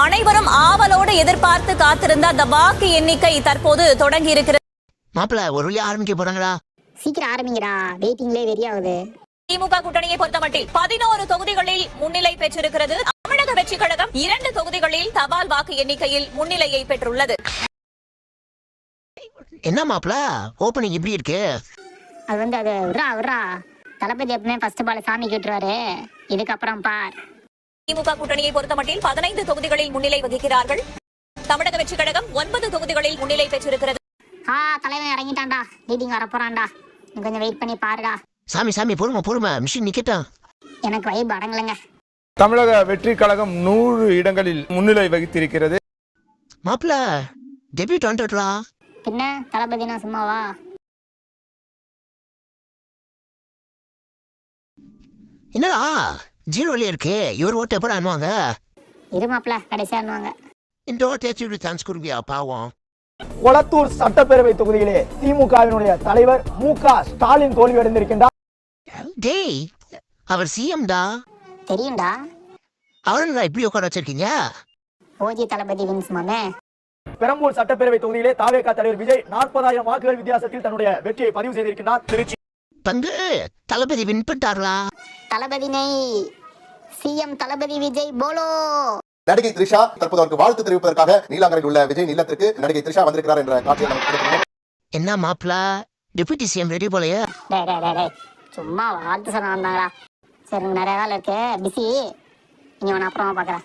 அனைவரும் ஆவலோடு எதிர்பார்த்து காத்திருந்த அந்த வாக்கு எண்ணிக்கை தற்போது தொடங்கி இருக்கிறது. மாப்பிள்ள ஒரு வழியா ஆரம்பிக்க போறாங்களா? சீக்கிரம் ஆரம்பிங்கடா, வெயிட்டிங்லேயே வெறியாகுது. திமுக கூட்டணியை பொறுத்தமட்டில் 11 தொகுதிகளில் முன்னிலை பெற்றிருக்கிறது. தமிழக வெற்றி கழகம் 2 தொகுதிகளில் தபால் வாக்கு எண்ணிக்கையில் முன்னிலையை பெற்றுள்ளது. என்ன மாப்பிள்ள ஓபனிங் இப்படி இருக்கு? அது விட்றா தளபதி எப்பவுமே ஃபர்ஸ்ட் பால் சாமி கேட்டுருவாரு, இதுக்கப்புறம் பார். திமுக கூட்டணியை பொறுத்தமட்டில் 15 தொகுதிகளில் முன்னிலை வகிக்கிறார்கள். தமிழக வெற்றி கழகம் 9 தொகுதிகளில் முன்னிலை பெற்றிருக்கிறது. தலைவன் இறங்கிட்டான்டா, லீடிங் வரப்போறான்டா, கொஞ்சம் வெயிட் பண்ணி பாருடா. சாமி பொறுமை மிஷின் நிக்கட்டும். எனக்கு வைப் அடங்கலங்க. தமிழக வெற்றி கழகம் 100 இடங்களில் முன்னிலை வகித்திருக்கிறது. மாப்பிள்ள டெபியூட் வந்துடுறா. பின்ன தளபதினா சும்மாவா? என்னடா ஜீரோல இருக்கு. இவர் ஓட்டு எப்போ அனுவாங்க? இரு மாப்பிள்ள, கடைசியா அனுவாங்க. இந்த ஓட்டு சான்ஸ் கொடுப்பியா பாவம். கொளத்தூர் சட்டப்பேரவை தொகுதியிலே திமுகவினுடைய தலைவர் மு.க. ஸ்டாலின் தோல்வியடைந்திருக்கின்றார். டேய் அவர் சிஎம் டா. தெரியும்டா. அவருங்களா இப்படி உட்கார வச்சிருக்கீங்க? ஓஜி தளபதி வின்ஸ் மாமே. பெரம்பூர் சட்டப்பேரவை தொகுதியிலே தாவேகா தலைவர் விஜய் 40,000 வாக்குகள் வித்தியாசத்தில் தன்னுடைய வெற்றியை பதிவு செய்திருக்கிறார். திருச்சி பங்கு தளபதி வின் பண்ணிட்டார்களா? தளபதினை சிஎம் தளபதி விஜய் போலோ. நடிகை த்ரிஷா தற்போது அவருக்கு வாழ்த்து தெரிவிப்பதற்காக நீலாங்கரையில் உள்ள விஜய் இல்லத்திற்கு நடிகை த்ரிஷா வந்திருக்கிறார் என்ற காட்சியை நமக்கு கிடைக்கிறது. என்ன மாப்பிள்ள டெபுட்டி சிஎம் ரெடி போலயே? சும்மா வாழ்த்து சொன்னாங்களா? சரி, நிறைய வேலை இருக்கு, பிஸி. இங்க அப்புறமா பாக்குறேன்.